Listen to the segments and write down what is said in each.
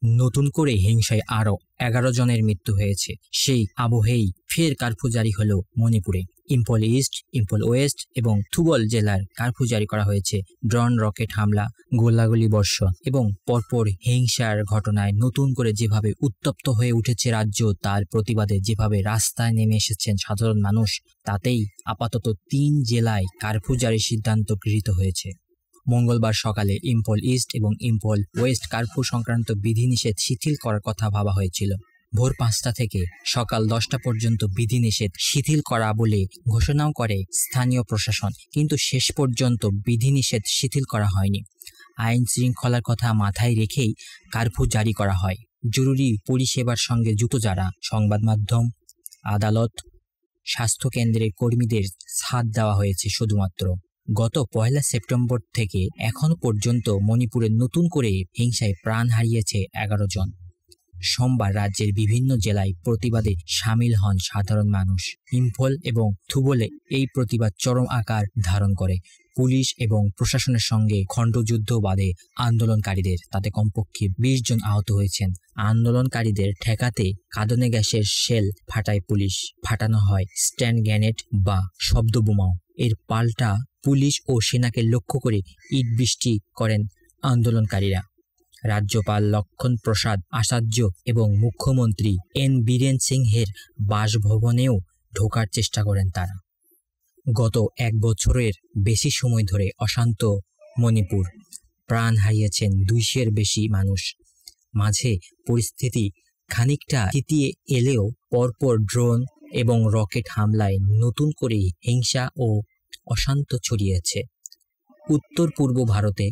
নতুন করে হিংসায় আরও 11 জনের মৃত্যু হয়েছে। সেই আবহেই ফের কারফিউ জারি হলো মণিপুরে। ইম্ফল ইস্ট, ইম্ফল ওয়েস্ট এবং থুবল জেলার কারফিউ জারি করা হয়েছে। ড্রোন, রকেট হামলা, গোলাগুলি বর্ষণ এবং পরপর হিংসার ঘটনায় নতুন করে যেভাবে উত্তপ্ত হয়ে উঠেছে রাজ্য, তার প্রতিবাদে যেভাবে রাস্তায় নেমে এসেছেন সাধারণ মানুষ, তাতেই আপাতত 3 জেলায় কারফিউ জারির সিদ্ধান্ত গৃহীত হয়েছে। মঙ্গলবার সকালে ইম্ফল ইস্ট এবং ইম্ফল ওয়েস্ট কারফিউ সংক্রান্ত বিধিনিষেধ শিথিল করার কথা ভাবা হয়েছিল। ভোর 5টা থেকে সকাল 10টা পর্যন্ত বিধিনিষেধ শিথিল করা বলে ঘোষণাও করে স্থানীয় প্রশাসন, কিন্তু শেষ পর্যন্ত বিধিনিষেধ শিথিল করা হয়নি। আইন শৃঙ্খলার কথা মাথায় রেখেই কারফিউ জারি করা হয়। জরুরি পরিষেবার সঙ্গে যুক্ত যারা সংবাদ মাধ্যম, আদালত, স্বাস্থ্যকেন্দ্রের কর্মীদের ছাড় দেওয়া হয়েছে শুধুমাত্র। গত 1 সেপ্টেম্বর থেকে এখনো পর্যন্ত মণিপুরে নতুন করে হিংসায় প্রাণ হারিয়েছে 11 জন। সোমবার রাজ্যের বিভিন্ন জেলায় প্রতিবাদে সামিল হন সাধারণ মানুষ। ইম্ফল এবং থুবলে এই প্রতিবাদ চরম আকার ধারণ করে। পুলিশ এবং প্রশাসনের সঙ্গে খণ্ডযুদ্ধ বাধে আন্দোলনকারীদের, তাতে কমপক্ষে 20 জন আহত হয়েছেন। আন্দোলনকারীদের ঠেকাতে কাঁদানে গ্যাসের শেল ফাটায় পুলিশ, ফাটানো হয় স্ট্যান্ড গ্রেনেড বা শব্দবোমাও। এর পাল্টা পুলিশ ও সেনাকে লক্ষ্য করে ইট বৃষ্টি করেন আন্দোলনকারীরা। রাজ্যপাল লক্ষণ প্রসাদ আচার্য এবং মুখ্যমন্ত্রী এন বীরেন সিংহের বাসভবনেও ঢোকার চেষ্টা করেন তারা। গত 1 বছরের বেশি সময় ধরে অশান্ত মণিপুর, প্রাণ হারিয়েছেন 200-এর বেশি মানুষ। মাঝে পরিস্থিতি খানিকটা থিতিয়ে এলেও পরপর ড্রোন এবং রকেট হামলায় নতুন করে হিংসা ও অশান্ত ছড়িয়েছে। উত্তর পূর্ব ভারতে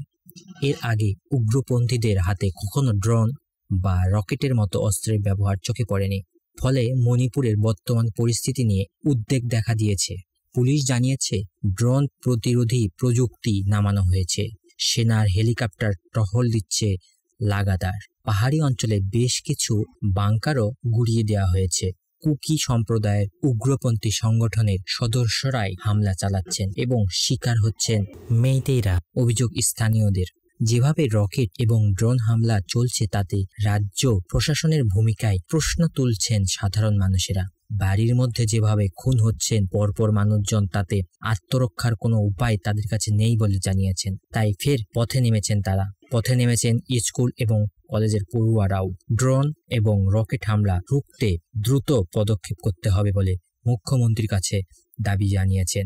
এর আগে উগ্রপন্থীদের হাতে কখনো ড্রোন বা রকেটের মতো অস্ত্রের ব্যবহার চোখে পড়েনি। ফলে মণিপুরের বর্তমান পরিস্থিতি নিয়ে উদ্বেগ দেখা দিয়েছে। পুলিশ জানিয়েছে ড্রোন প্রতিরোধী প্রযুক্তি নামানো হয়েছে। সেনার হেলিকপ্টার টহল দিচ্ছে লাগাতার। পাহাড়ি অঞ্চলে বেশ কিছু বাংকারও গুড়িয়ে দেওয়া হয়েছে। কুকি সম্প্রদায়ের উগ্রপন্থী সংগঠনের সদস্যরাই হামলা চালাচ্ছেন এবং শিকার হচ্ছেন মেইতেইরা। অভিযোগ স্থানীয়দের। যেভাবে রকেট এবং ড্রোন হামলা চলছে তাতে রাজ্য প্রশাসনের ভূমিকায় প্রশ্ন তুলছেন সাধারণ মানুষেরা। বাড়ির মধ্যে যেভাবে খুন হচ্ছেন পরপর মানুষজন, তাতে আত্মরক্ষার কোনো উপায় তাদের কাছে নেই বলে জানিয়েছেন। তাই ফের পথে নেমেছেন তারা। পথে নেমেছেন স্কুল এবং কলেজের পড়ুয়ারাও। ড্রোন এবং রকেট হামলা রুখতে দ্রুত পদক্ষেপ করতে হবে বলে মুখ্যমন্ত্রীর কাছে দাবি জানিয়েছেন।